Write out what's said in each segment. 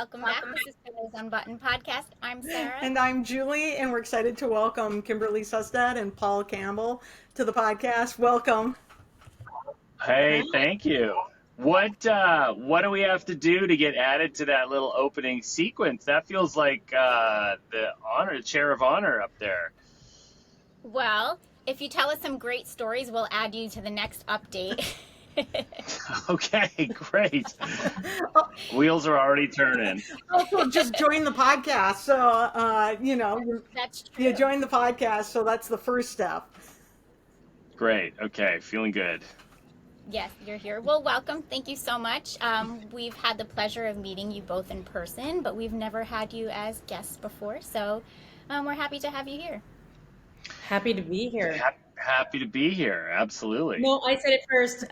Welcome back. This is Suspenders Unbuttoned Podcast. I'm Sarah. And I'm Julie, and we're excited to welcome Kimberley Sustad and Paul Campbell to the podcast. Welcome. Hey, thank you. What do we have to do to get added to that little opening sequence? That feels like the chair of honor up there. Well, if you tell us some great stories, we'll add you to the next update. Okay, great. Wheels are already turning. Also, just join the podcast. So, That's true. you join the podcast, so that's the first step. Great. Okay, feeling good. Yes, you're here. Well, welcome. Thank you so much. We've had the pleasure of meeting you both in person, but we've never had you as guests before. So we're happy to have you here. Happy to be here. Happy to be here. Absolutely. No, I said it first.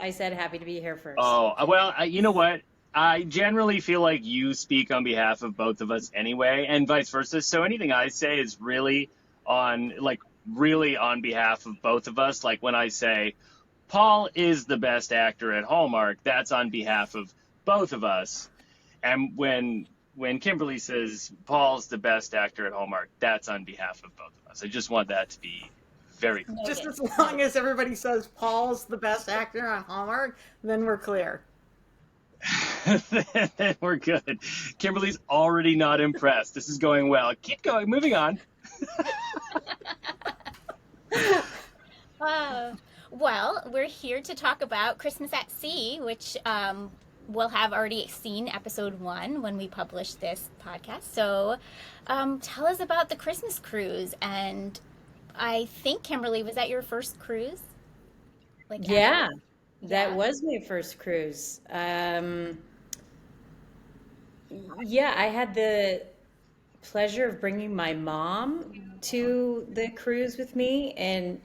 I said happy to be here first. Oh, well, you know what? I generally feel like you speak on behalf of both of us anyway, and vice versa. So anything I say is really on behalf of both of us. Like when I say Paul is the best actor at Hallmark, that's on behalf of both of us. And when Kimberley says Paul's the best actor at Hallmark, that's on behalf of both of us. I just want that to be very clear. Just as long as everybody says Paul's the best actor on Hallmark, then we're clear. Then we're good. Kimberly's already not impressed. This is going well. Keep going. Moving on. Well, we're here to talk about Christmas at Sea, which we'll have already seen episode 1 when we publish this podcast. So tell us about the Christmas cruise. And I think, Kimberly, was that your first cruise? Yeah, that was my first cruise. I had the pleasure of bringing my mom to the cruise with me, and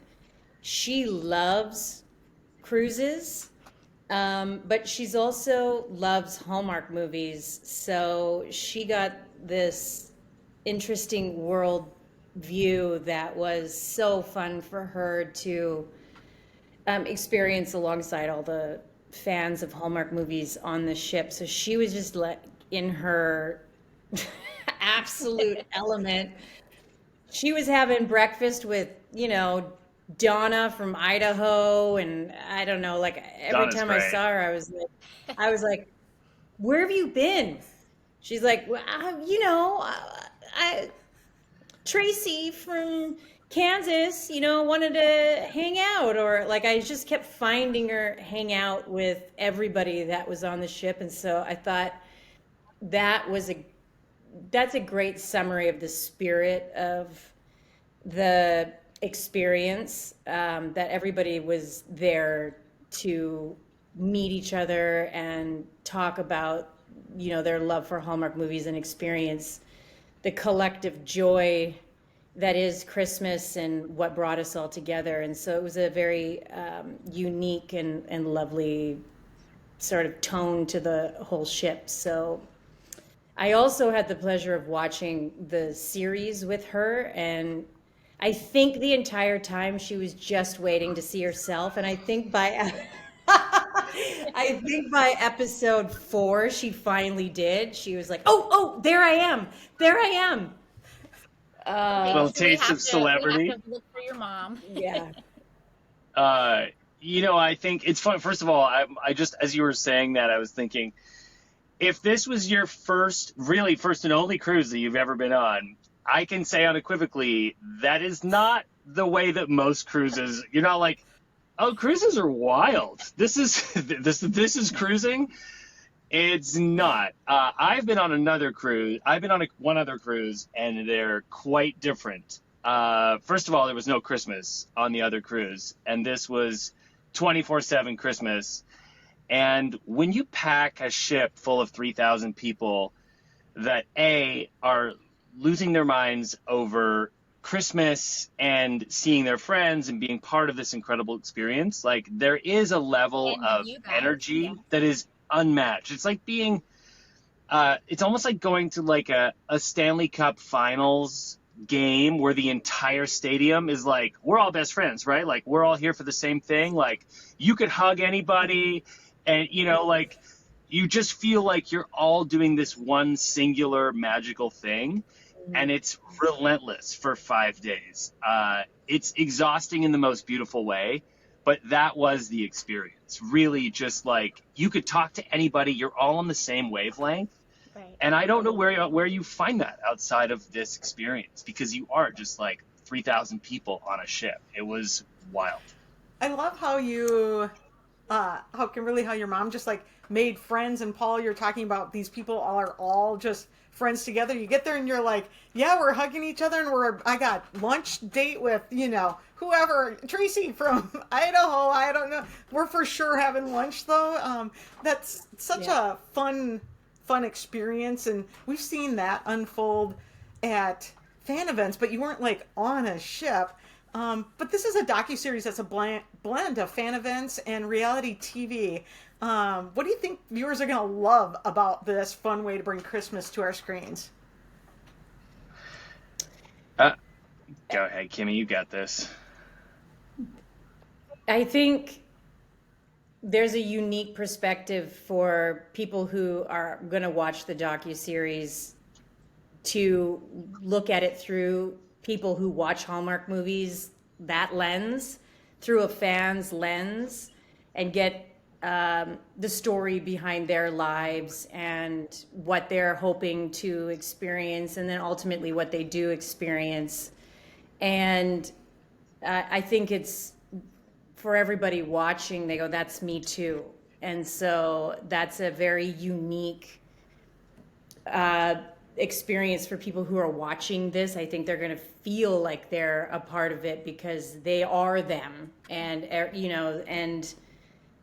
she loves cruises, but she's also loves Hallmark movies. So she got this interesting world view that was so fun for her to experience alongside all the fans of Hallmark movies on the ship. So she was just in her absolute element. She was having breakfast with, Donna from Idaho, and I don't know, like every Donna's time great. I saw her, I was like, where have you been? She's like, well, Tracy from Kansas, wanted to hang out, or like I just kept finding her hang out with everybody that was on the ship. And so I thought that's a great summary of the spirit of the experience, that everybody was there to meet each other and talk about, their love for Hallmark movies and experience the collective joy that is Christmas and what brought us all together. And so it was a very unique and lovely sort of tone to the whole ship. So I also had the pleasure of watching the series with her, and I think the entire time she was just waiting to see herself. And I think by episode 4, she finally did. She was like, oh, there I am. Well, taste of celebrity. We have to look for your mom. Yeah. I think it's fun. First of all, I just, as you were saying that, I was thinking, if this was your first and only cruise that you've ever been on, I can say unequivocally that is not the way that most cruises. You're not like, oh, cruises are wild. This is cruising. It's not. I've been on another cruise. I've been on one other cruise, and they're quite different. First of all, there was no Christmas on the other cruise, and this was 24/7 Christmas. And when you pack a ship full of 3,000 people that are losing their minds over Christmas and seeing their friends and being part of this incredible experience, like there is a level of energy that is unmatched. It's like being it's almost like going to like a Stanley Cup Finals game where the entire stadium is like, we're all best friends, right? Like we're all here for the same thing. Like you could hug anybody, and like you just feel like you're all doing this one singular magical thing, and it's relentless for 5 days. It's exhausting in the most beautiful way, but that was the experience. Really, just like you could talk to anybody, you're all on the same wavelength. Right. And I don't know where you find that outside of this experience, because you are just like 3,000 people on a ship. It was wild. I love how Kimberly, how your mom just like made friends, and Paul, you're talking about these people are all just friends together. You get there and you're like, yeah, we're hugging each other, and I got lunch date with, whoever, Tracy from Idaho. I don't know. We're for sure having lunch though. That's such a fun experience, and we've seen that unfold at fan events, but you weren't like on a ship. But this is a docuseries that's a blend of fan events and reality TV. What do you think viewers are going to love about this fun way to bring Christmas to our screens? Go ahead, Kimmy, you got this. I think there's a unique perspective for people who are going to watch the docuseries to look at it through people who watch Hallmark movies, that lens, through a fan's lens, and get the story behind their lives and what they're hoping to experience, and then ultimately what they do experience. And I think it's for everybody watching, they go, that's me too. And so that's a very unique experience for people who are watching this. I think they're going to feel like they're a part of it because they are them. And, and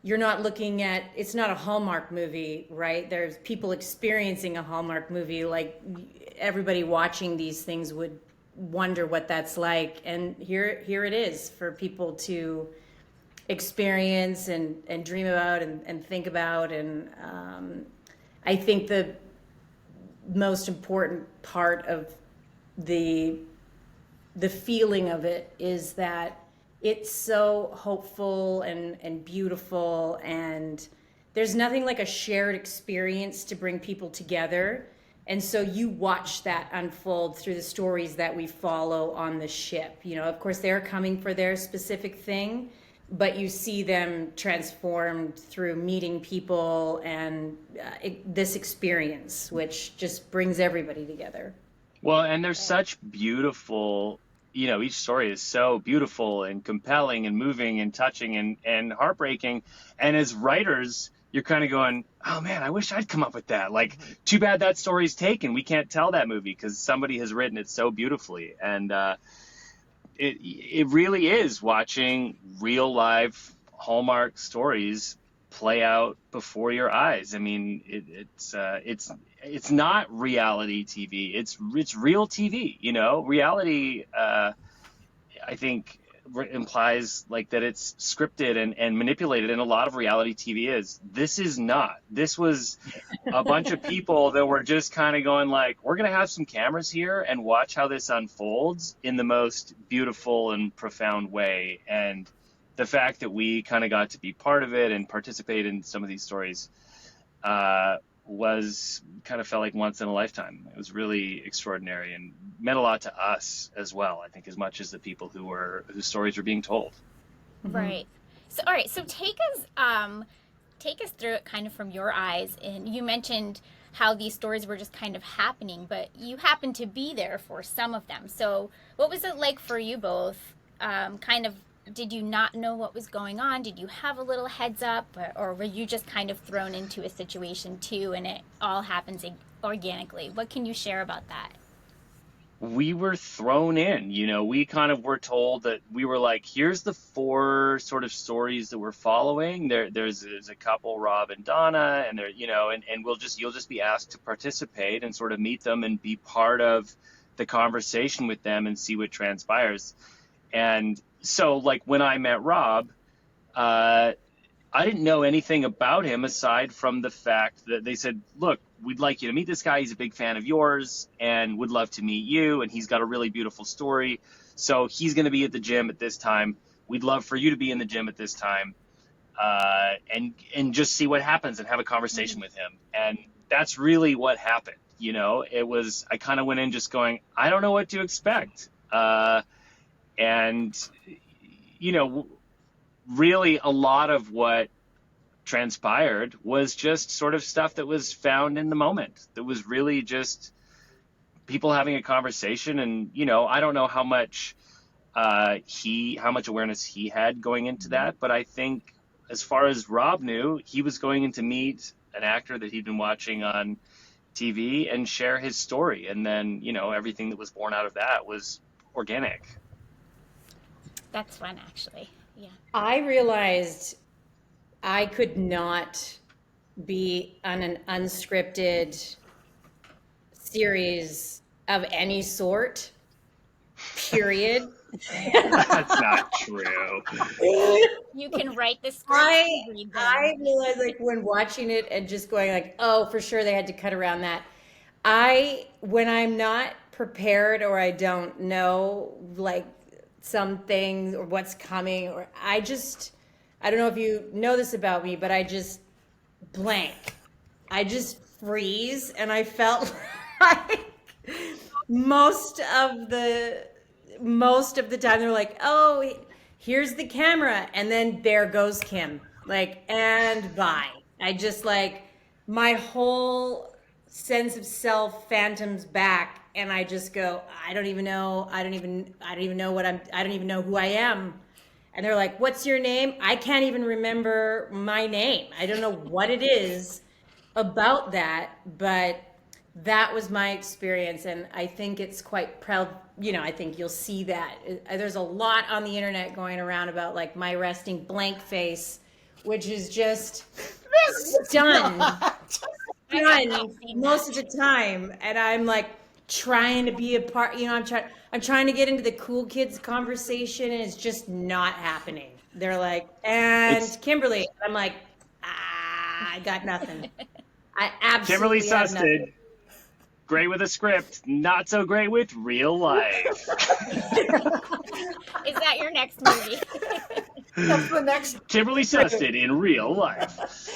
you're not looking at, it's not a Hallmark movie, right? There's people experiencing a Hallmark movie. Like everybody watching these things would wonder what that's like. And here it is for people to experience and dream about and think about. And I think the most important part of the feeling of it is that it's so hopeful and beautiful, and there's nothing like a shared experience to bring people together. And so you watch that unfold through the stories that we follow on the ship. Of course, they're coming for their specific thing, but you see them transformed through meeting people and this experience, which just brings everybody together. Well, and there's such beautiful, each story is so beautiful and compelling and moving and touching and heartbreaking. And as writers, you're kind of going, oh man, I wish I'd come up with that. Like, too bad that story's taken. We can't tell that movie because somebody has written it so beautifully. And it really is watching real live Hallmark stories play out before your eyes. I mean, it's not reality TV. It's real TV. Reality. I think implies like that it's scripted and manipulated, and a lot of reality TV is. This is not. This was a bunch of people that were just kind of going like, we're going to have some cameras here and watch how this unfolds in the most beautiful and profound way. And the fact that we kind of got to be part of it and participate in some of these stories was kind of felt like once in a lifetime. It was really extraordinary and meant a lot to us as well, I think, as much as the people whose stories were being told. Right. So, all right. So take us through it kind of from your eyes. And you mentioned how these stories were just kind of happening, but you happened to be there for some of them. So what was it like for you both? Did you not know what was going on? Did you have a little heads up, or were you just kind of thrown into a situation too, and it all happens organically? What can you share about that? We were thrown in, we kind of were told that we were like, here's the 4 sort of stories that we're following. There's a couple, Rob and Donna, and they're, and you'll just be asked to participate and sort of meet them and be part of the conversation with them and see what transpires. And so like when I met Rob, I didn't know anything about him aside from the fact that they said, look, we'd like you to meet this guy. He's a big fan of yours and would love to meet you. And he's got a really beautiful story. So he's going to be at the gym at this time. We'd love for you to be in the gym at this time. and just see what happens and have a conversation with him. And that's really what happened. You know, I kind of went in just going, I don't know what to expect. And, you know, really a lot of what transpired was just sort of stuff that was found in the moment. That was really just people having a conversation. And, you know, I don't know how much awareness he had going into that, but I think as far as Rob knew, he was going in to meet an actor that he'd been watching on TV and share his story. And then, you know, everything that was born out of that was organic. That's fun, actually. Yeah. I realized I could not be on an unscripted series of any sort, period. That's not true. You can write the script. I realized, like, when watching it and just going like, oh, for sure they had to cut around that. When I'm not prepared or I don't know, like, some things or what's coming, or I don't know if you know this about me, but I just blank. I just freeze, and I felt like most of the time they're like, oh, here's the camera, and then there goes Kim, like, and bye. I just, like, my whole sense of self phantoms back, and I just go, I don't even know who I am. And they're like, what's your name? I can't even remember my name. I don't know what it is about that, but that was my experience. And I think it's quite proud. You know, I think you'll see that. There's a lot on the internet going around about, like, my resting blank face, which is just done most of the time. And I'm like trying to be a part, you know, I'm trying to get into the cool kids conversation, and it's just not happening. They're like, and Kimberly, I'm like, I got nothing. I absolutely Kimberley Sustad, great with a script, not so great with real life. Is that your next movie? That's the next. Kimberley Sustad in real life. That's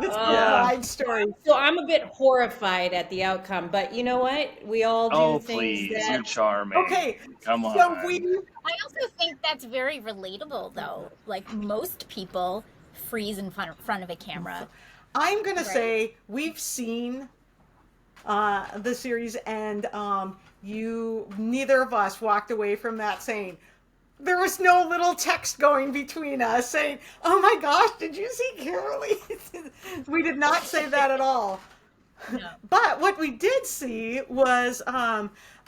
a side story. So I'm a bit horrified at the outcome, but you know what? We all do things please, that... you're charming. Okay, come on. So I also think that's very relatable, though. Like, most people freeze in front of a camera. I'm gonna say we've seen the series, and neither of us walked away from that saying, there was no little text going between us saying, oh my gosh, did you see Kimberly? We did not say that at all. No. But what we did see was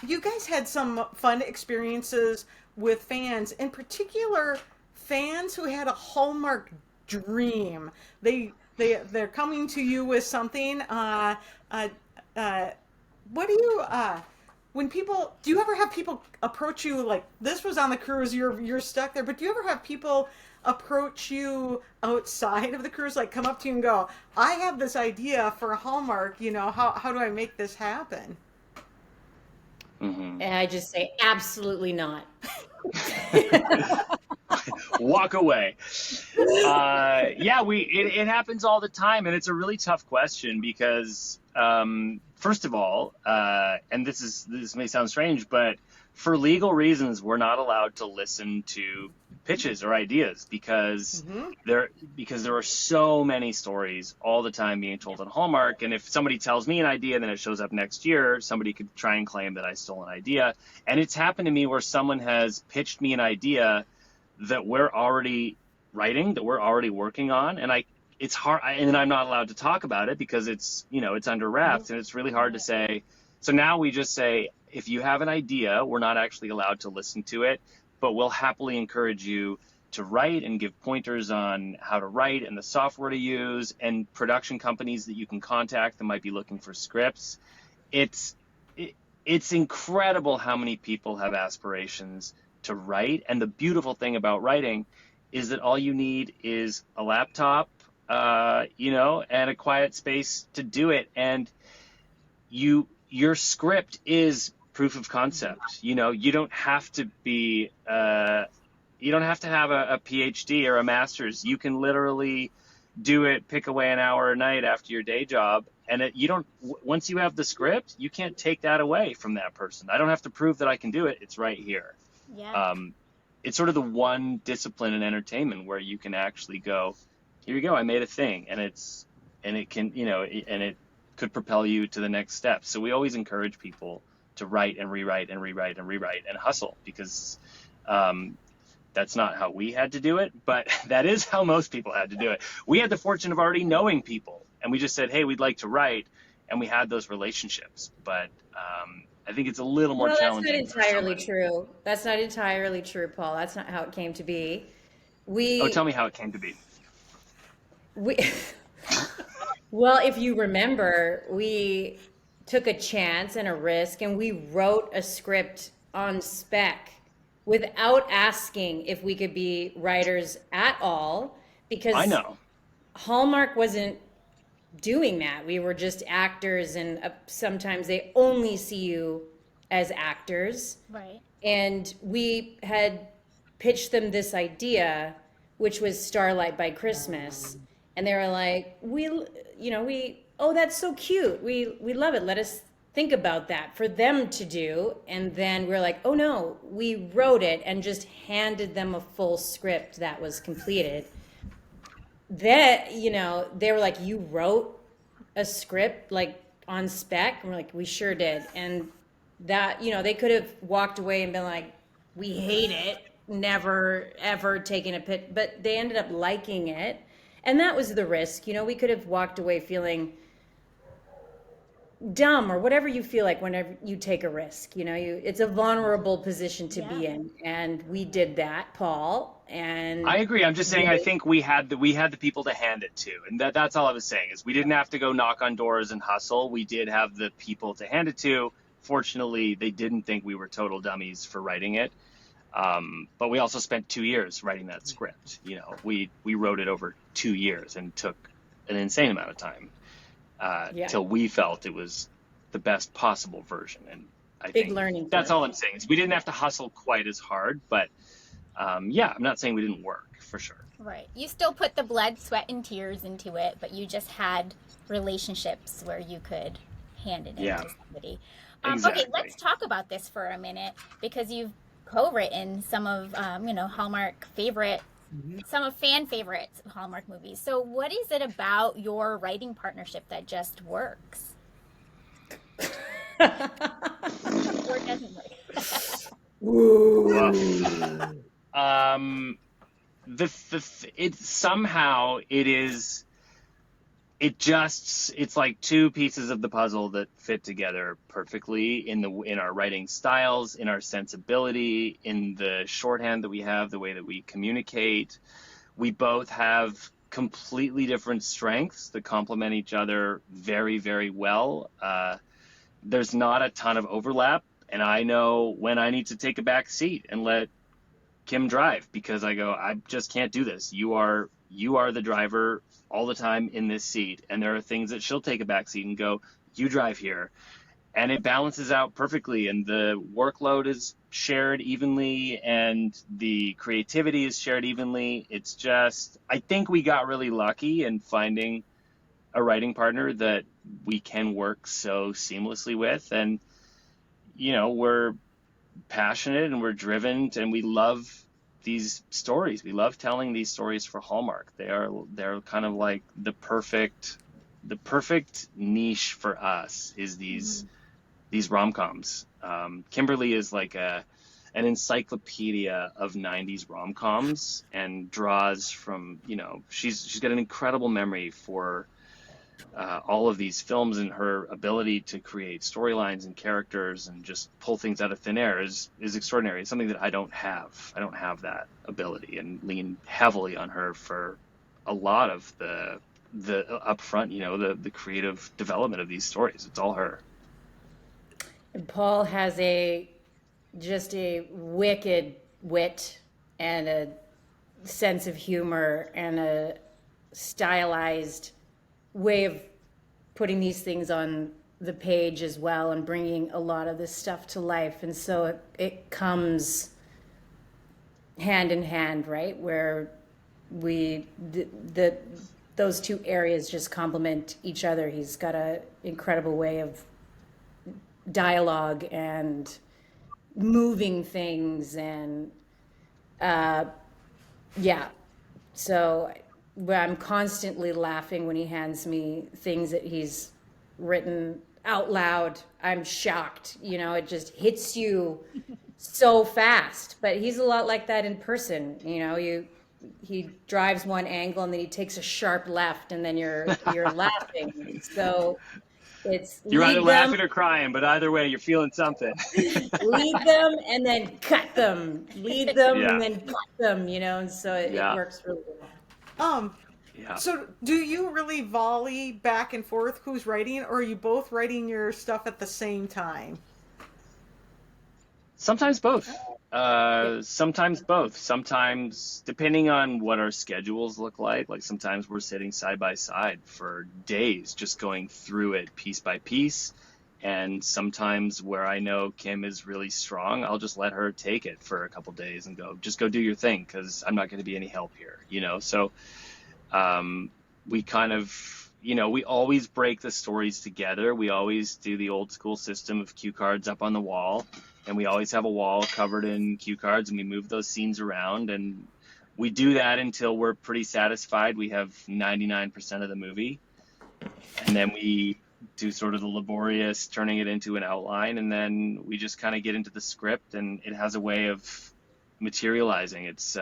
you guys had some fun experiences with fans, in particular fans who had a Hallmark dream. They're coming to you with something. What do you do you ever have people approach you, like, this was on the cruise, you're stuck there, but do you ever have people approach you outside of the cruise, like come up to you and go, I have this idea for Hallmark, you know, how do I make this happen? And I just say, absolutely not. Walk away. It happens all the time, and it's a really tough question because first of all, and this may sound strange, but for legal reasons, we're not allowed to listen to pitches or ideas because there are so many stories all the time being told on Hallmark. And if somebody tells me an idea, then it shows up next year, somebody could try and claim that I stole an idea. And it's happened to me where someone has pitched me an idea that we're already writing, that we're already working on, and it's hard, and I'm not allowed to talk about it because it's under wraps, and it's really hard to say. So now we just say, if you have an idea, we're not actually allowed to listen to it, but we'll happily encourage you to write and give pointers on how to write and the software to use and production companies that you can contact that might be looking for scripts. It's incredible how many people have aspirations to write, and the beautiful thing about writing is that all you need is a laptop, and a quiet space to do it, and your script is proof of concept. You don't have to be You don't have to have a PhD or a master's. You can literally do it, pick away an hour a night after your day job. And once you have the script, you can't take that away from that person. I don't have to prove that I can do it. It's right here. Yeah. It's sort of the one discipline in entertainment where you can actually go, here you go, I made a thing, and it can, and it could propel you to the next step. So we always encourage people to write and rewrite and rewrite and rewrite and hustle, because that's not how we had to do it, but that is how most people had to do it. We had the fortune of already knowing people, and we just said, hey, we'd like to write, and we had those relationships. But I think it's a little more challenging. That's not entirely true. That's not entirely true, Paul. That's not how it came to be. Tell me how it came to be. Well, if you remember, we took a chance and a risk, and we wrote a script on spec without asking if we could be writers at all, because I know Hallmark wasn't doing that. We were just actors, and sometimes they only see you as actors. Right. And we had pitched them this idea, which was Starlight by Christmas. And they were like, oh, that's so cute. We love it. Let us think about that for them to do. And then we're like, oh no, we wrote it and just handed them a full script that was completed. That, they were like, you wrote a script like on spec? And we're like, we sure did. And that, they could have walked away and been like, we hate it, never ever taken a pit, but they ended up liking it. And that was the risk. We could have walked away feeling dumb or whatever you feel like whenever you take a risk. It's a vulnerable position to be in. And we did that, Paul. And I agree. I'm just saying, I think we had the people to hand it to. And that's all I was saying, is we didn't have to go knock on doors and hustle. We did have the people to hand it to. Fortunately, they didn't think we were total dummies for writing it. But we also spent 2 years writing that script. We wrote it over 2 years and took an insane amount of time till we felt it was the best possible version. And I think learning that's all I'm saying, is we didn't have to hustle quite as hard, but I'm not saying we didn't work, for sure. Right. You still put the blood, sweat, and tears into it, but you just had relationships where you could hand it in to somebody. Exactly. Okay, let's talk about this for a minute, because you've co-written some of Hallmark some of fan favorites of Hallmark movies. So what is it about your writing partnership that just works? Or doesn't work? It's like two pieces of the puzzle that fit together perfectly in our writing styles, in our sensibility, in the shorthand that we have, the way that we communicate. We both have completely different strengths that complement each other very, very well. There's not a ton of overlap, and I know when I need to take a back seat and let Kim drive, because I go, I just can't do this. You are the driver all the time in this seat, and there are things that she'll take a back seat and go, you drive here, and it balances out perfectly, and the workload is shared evenly and the creativity is shared evenly. It's just, I think we got really lucky in finding a writing partner that we can work so seamlessly with, and we're passionate and we're driven, and we love these stories. We love telling these stories for Hallmark. They're kind of like the perfect niche for us is these rom-coms. Kimberley is like an encyclopedia of 90s rom-coms, and draws from, she's got an incredible memory for all of these films, and her ability to create storylines and characters and just pull things out of thin air is extraordinary. It's something that I don't have. I don't have that ability, and lean heavily on her for a lot of the upfront, the creative development of these stories. It's all her. And Paul has just a wicked wit and a sense of humor and a stylized way of putting these things on the page as well, and bringing a lot of this stuff to life. And so it comes hand in hand, right? Where those two areas just complement each other. He's got an incredible way of dialogue and moving things, and so I'm constantly laughing when he hands me things that he's written out loud. I'm shocked, it just hits you so fast. But he's a lot like that in person. He drives one angle and then he takes a sharp left, and then you're laughing. So you're either laughing or crying, but either way, you're feeling something. Lead them and then cut them. Lead them and then cut them. And so it works really well. So do you really volley back and forth who's writing, or are you both writing your stuff at the same time? Sometimes both. Sometimes both. Sometimes, depending on what our schedules look like sometimes we're sitting side by side for days, just going through it piece by piece. And sometimes where I know Kim is really strong, I'll just let her take it for a couple days and just go do your thing, because I'm not going to be any help here, So we kind of, we always break the stories together. We always do the old school system of cue cards up on the wall. And we always have a wall covered in cue cards, and we move those scenes around, and we do that until we're pretty satisfied we have 99% of the movie. And then we do sort of the laborious turning it into an outline, and then we just kind of get into the script, and it has a way of materializing. It's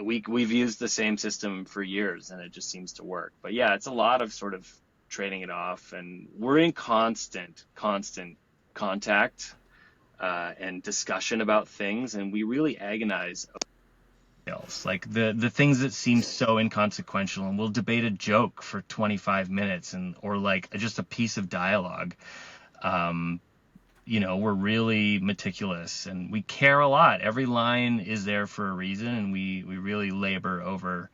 we've used the same system for years, and it just seems to work. But yeah, it's a lot of sort of trading it off, and we're in constant contact and discussion about things, and we really agonize like the things that seem so inconsequential, and we'll debate a joke for 25 minutes or just a piece of dialogue. We're really meticulous, and we care a lot. Every line is there for a reason, and we really labor over,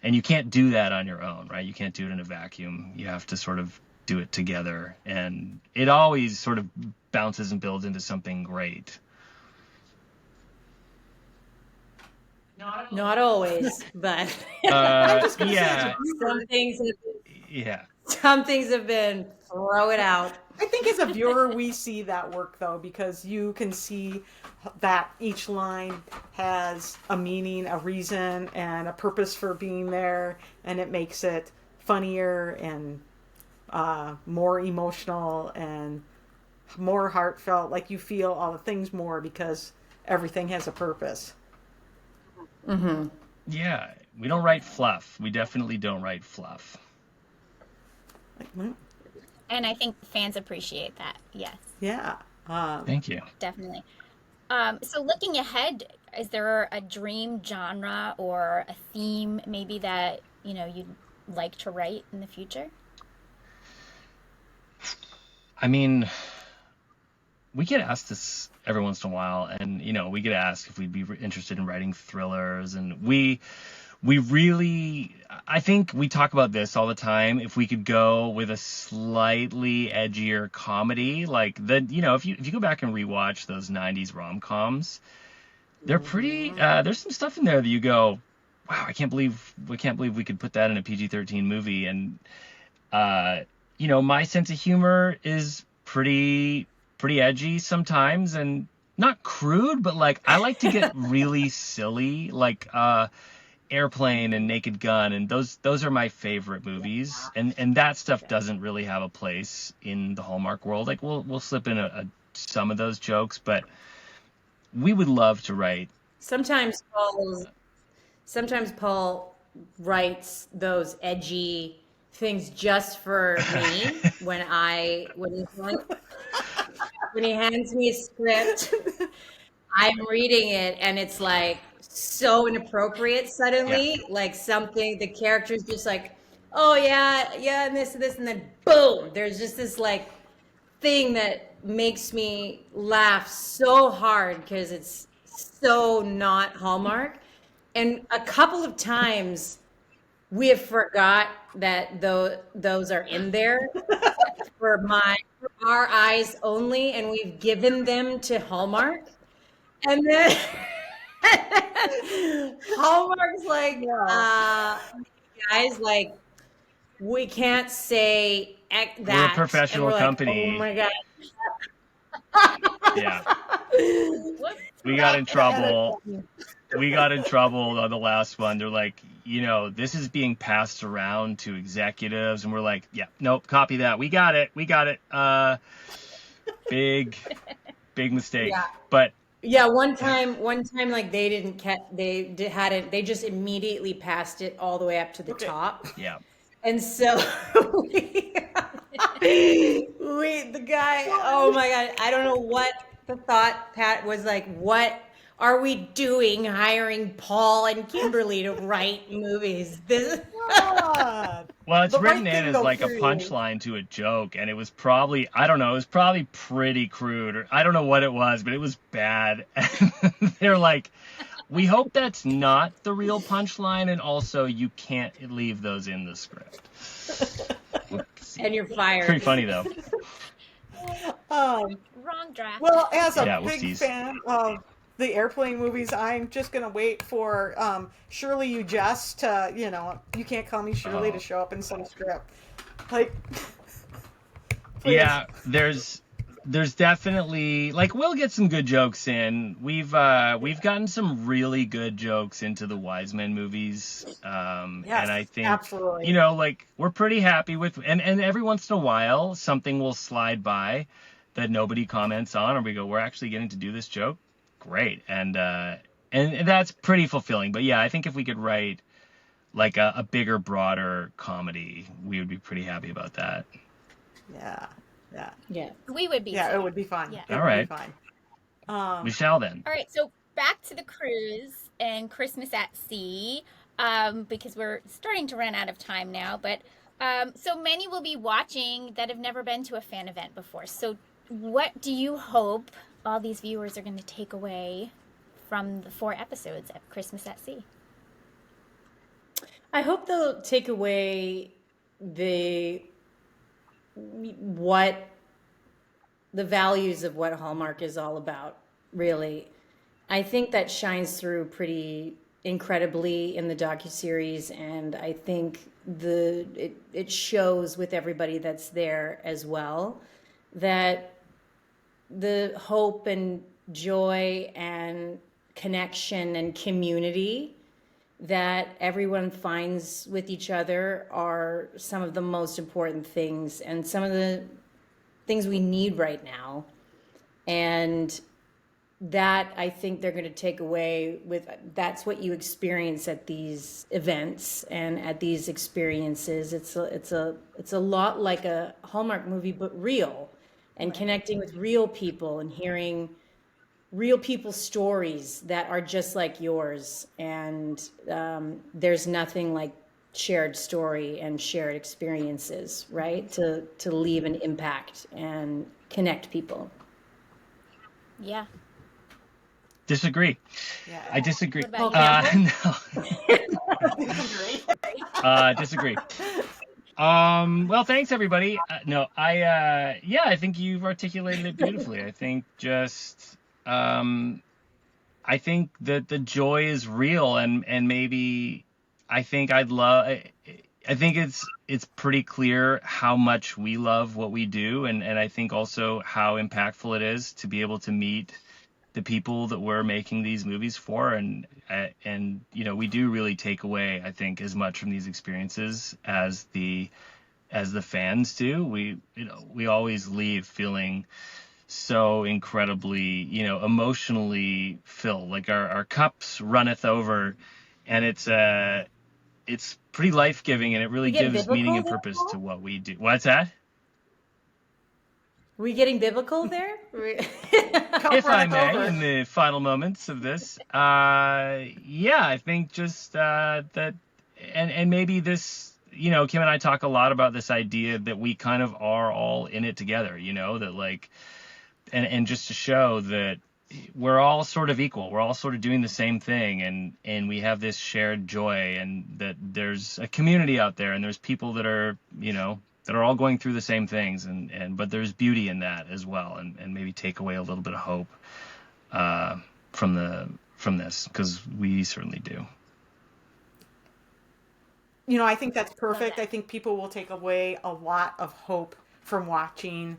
and you can't do that on your own, right? You can't do it in a vacuum. You have to sort of do it together, and it always sort of bounces and builds into something great. Not always, but some things have been throw it out. I think as a viewer we see that work, though, because you can see that each line has a meaning, a reason, and a purpose for being there, and it makes it funnier and more emotional and more heartfelt. Like you feel all the things more because everything has a purpose. Mm-hmm. Yeah, we don't write fluff. We definitely don't write fluff. And I think fans appreciate that. Yes. Yeah. Thank you. Definitely. So looking ahead, is there a dream genre or a theme maybe that you'd like to write in the future? I mean, we get asked this every once in a while, and we get asked if we'd be interested in writing thrillers, and we really, I think we talk about this all the time. If we could go with a slightly edgier comedy, if you go back and rewatch those 90s rom-coms, they're pretty, there's some stuff in there that you go, wow, I can't believe we could put that in a PG-13 movie. And my sense of humor is pretty edgy sometimes, and not crude, but I like to get really silly, Airplane and Naked Gun, and those are my favorite movies, and that stuff doesn't really have a place in the Hallmark world. We'll slip in some of those jokes, but we would love to write. Sometimes Paul writes those edgy things just for me when he hands me a script, I'm reading it and it's so inappropriate suddenly, something, the character's just oh yeah, and this, and then boom, there's just this thing that makes me laugh so hard because it's so not Hallmark. And a couple of times we have forgot that those are in there for our eyes only, and we've given them to Hallmark. And then Hallmark's like, guys, like, we can't say that. We're a professional and we're company. Like, oh my God. Yeah. Whoops. We got in trouble. We got in trouble on the last one. They're like, this is being passed around to executives. And we're like, yeah, nope, copy that. We got it. Big mistake. Yeah. But yeah, one time, like they just immediately passed it all the way up to the top. yeah. And so the guy, oh my God, I don't know what the thought Pat was like, what are we doing hiring Paul and Kimberly to write movies? God. Well, it's The right written in thing, as though, like a period. punchline to a joke, and it was probably, I don't know, it was probably pretty crude, or I don't know what it was, but it was bad. They're like, we hope that's not the real punchline, and also you can't leave those in the script. And you're fired. Pretty funny though. Wrong draft. Well, as a Yeah, big whoopsies. fan of the airplane movies, I'm just gonna wait for Shirley You Just to, You Can't Call Me Shirley to show up in some script. Like, please. Yeah, there's definitely, like, we'll get some good jokes in. We've gotten some really good jokes into the Wiseman movies. Yes, and I think absolutely. like, we're pretty happy with, and every once in a while something will slide by that nobody comments on, or we go, we're actually getting to do this joke. Great. And that's pretty fulfilling. But yeah, I think if we could write like a bigger, broader comedy, we would be pretty happy about that. Yeah. Yeah. We would be. Yeah, too. it would be fun. Yeah. It All would right. be fun. Michelle, then. All right, so back to the cruise and Christmas at Sea, because we're starting to run out of time now. But so many will be watching that have never been to a fan event before. So what do you hope all these viewers are going to take away from the 4 episodes of Christmas at Sea? I hope they'll take away the values of what Hallmark is all about, really. I think that shines through pretty incredibly in the docuseries, and I think it shows with everybody that's there as well, that the hope and joy and connection and community that everyone finds with each other are some of the most important things and some of the things we need right now. And that, I think they're going to take away with, that's what you experience at these events and at these experiences. It's a lot like a Hallmark movie, but real, and connecting with real people and hearing real people's stories that are just like yours. And there's nothing like shared story and shared experiences, right? To leave an impact and connect people. Yeah. Disagree. Yeah. I disagree. What about you, No. Disagree. Well, thanks everybody. I think you've articulated it beautifully. I think I think that the joy is real, and maybe I think it's pretty clear how much we love what we do, and I think also how impactful it is to be able to meet the people that we're making these movies for, and we do really take away, I think, as much from these experiences as the fans do. We always leave feeling so incredibly, emotionally filled, like our cups runneth over, and it's pretty life-giving, and it really gives meaning and purpose to what we do. What's that? Are we getting biblical there? If I may, in the final moments of this, I think just that, and maybe this, Kim and I talk a lot about this idea that we kind of are all in it together, that like, and just to show that we're all sort of equal, we're all sort of doing the same thing, and we have this shared joy, and that there's a community out there, and there's people that are, that are all going through the same things, but there's beauty in that as well, and maybe take away a little bit of hope from from this, because we certainly do. I think that's perfect. that. I think people will take away a lot of hope from watching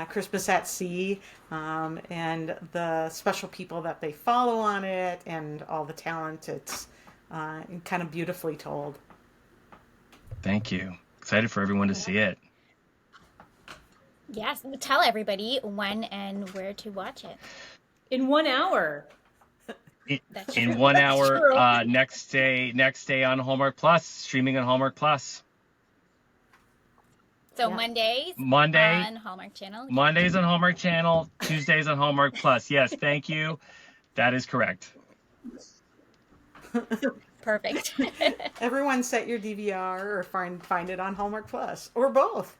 Christmas at Sea, and the special people that they follow on it, and all the talent. It's kind of beautifully told. Thank you. Excited for everyone to see it. Yes, tell everybody when and where to watch it. In 1 hour. That's In true. 1 That's hour, true. next day on Hallmark Plus, streaming on Hallmark Plus. So Yeah. Monday on Hallmark Channel. Mondays on Hallmark Channel, Tuesdays on Hallmark Plus. Yes, thank you. That is correct. Perfect. Everyone set your DVR or find it on Hallmark Plus or both.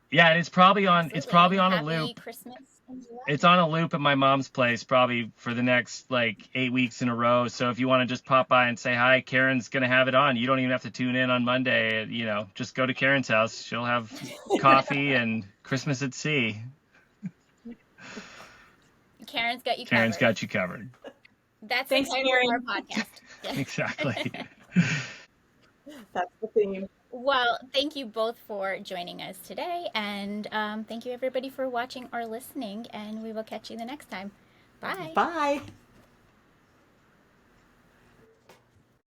Yeah, and it's probably on a Happy loop. Christmas in July. It's on a loop at my mom's place probably for the next 8 weeks in a row. So if you want to just pop by and say hi, Karen's going to have it on. You don't even have to tune in on Monday. Just go to Karen's house. She'll have coffee and Christmas at Sea. Karen's got you covered. Karen's got you covered. That's Thanks, the title Karen. of our podcast. Yeah. Exactly. That's the theme. Well, thank you both for joining us today, and thank you everybody for watching or listening, and we will catch you the next time. Bye. Bye.